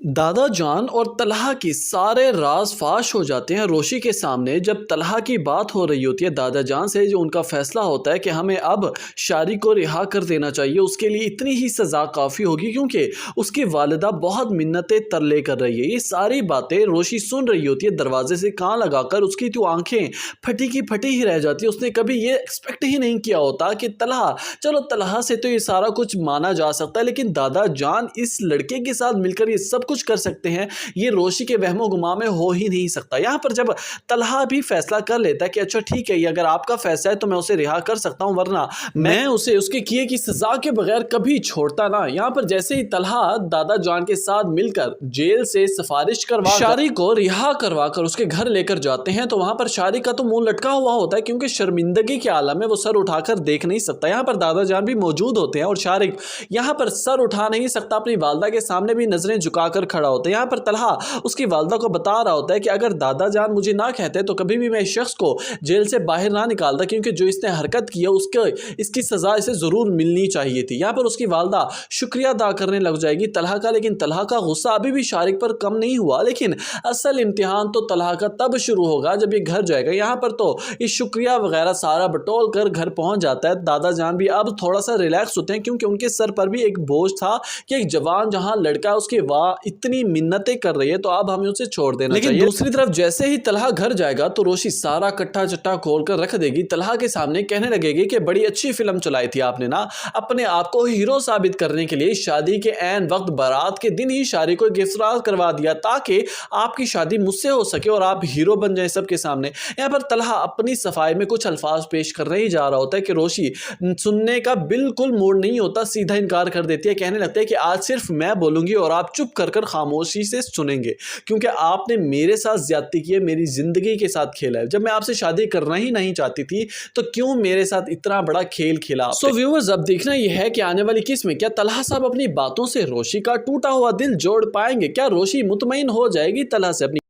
दादा जान और तलहा की सारे राज फाश हो जाते हैं रोशी के सामने जब तलहा की बात हो रही होती है दादा जान से। जो उनका फैसला होता है कि हमें अब शारी को रिहा कर देना चाहिए, उसके लिए इतनी ही सज़ा काफ़ी होगी क्योंकि उसकी वालिदा बहुत मिन्नतें तरले कर रही है। ये सारी बातें रोशी सुन रही होती है दरवाजे से कान लगाकर। उसकी तो आंखें फटी की फटी ही रह जाती है। उसने कभी ये एक्सपेक्ट ही नहीं किया होता कि तलहा, चलो तलहा से तो ये सारा कुछ माना जा सकता है, लेकिन दादा जान इस लड़के के साथ मिलकर ये सब कुछ कर सकते हैं, ये रोशी के वहमो गुमा में हो ही नहीं सकता। यहाँ पर जब तलहा भी फैसला कर लेता है कि अच्छा ठीक है, ये अगर आपका फैसला है तो मैं उसे रिहा कर सकता हूँ, वरना मैं उसे उसके किए की सजा के बगैर कभी छोड़ता ना। यहाँ पर जैसे ही तलहा दादा जान के साथ मिलकर जेल से सिफारिश करवा शारी को रिहा करवा कर उसके घर लेकर जाते हैं, तो वहां पर शारी का तो मुंह लटका हुआ होता है क्योंकि शर्मिंदगी के आलम में वो सर उठाकर देख नहीं सकता। यहाँ पर दादा जान भी मौजूद होते हैं और शारिक यहाँ पर सर उठा नहीं सकता, अपनी वालदा के सामने भी नजरें झुकाकर खड़ा होता है। यहाँ पर तलहा उसकी वालदा को बता रहा होता है कि अगर दादा जान मुझे ना कहते तो कभी भी मैं इस शख्स को जेल से बाहर ना निकालता, क्योंकि जो इसने हरकत की है उसके इसकी सजा इसे जरूर मिलनी चाहिए थी। यहाँ पर उसकी वालदा शुक्रिया अदा करने लग जाएगी तलहा का, लेकिन तलहा का गुस्सा अभी भी शारिक पर कम नहीं हुआ। लेकिन असल इम्तिहान तो तलहा का तब शुरू होगा जब ये घर जाएगा। यहाँ पर तो ये शुक्रिया वगैरह सारा बटोल कर घर पहुंच जाता है। दादा जान भी अब थोड़ा सा रिलैक्स होते हैं क्योंकि उनके सर पर भी एक बोझ था कि एक जवान जहां लड़का उसकी वाह इतनी मिन्नतें कर रही है तो अब हमें उसे छोड़ देना चाहिए। लेकिन दूसरी तरफ जैसे ही तलहा घर जाएगा तो रोशी सारा कट्टा चट्टा खोल कर रख देगी, तलहा के सामने कहने लगेगी कि बड़ी अच्छी फिल्म चलाई थी आपने ना, अपने आप को हीरो साबित करने के लिए शादी के ऐन वक्त बारात के दिन ही शादी को गिरफ्तार करवा दिया ताकि आपकी शादी मुझसे हो सके और आप हीरो बन जाए सबके सामने। यहाँ पर तलहा अपनी सफाई में कुछ अल्फाज पेश करने ही जा रहा होता है कि रोशी सुनने का बिल्कुल मूड नहीं होता, सीधा इनकार कर देती है। कहने लगता है कि आज सिर्फ मैं बोलूंगी और आप चुप कर कर खामोशी से सुनेंगे, क्योंकि आपने मेरे साथ ज्यादती की है, मेरी जिंदगी के साथ खेला है। जब मैं आपसे शादी करना ही नहीं चाहती थी तो क्यों मेरे साथ इतना बड़ा खेल खेला। सो व्यूअर्स, अब देखना यह है कि आने वाली किस्त में क्या तलहा साहब अपनी बातों से रोशी का टूटा हुआ दिल जोड़ पाएंगे, क्या रोशी मुतमईन हो जाएगी तलहा से अपनी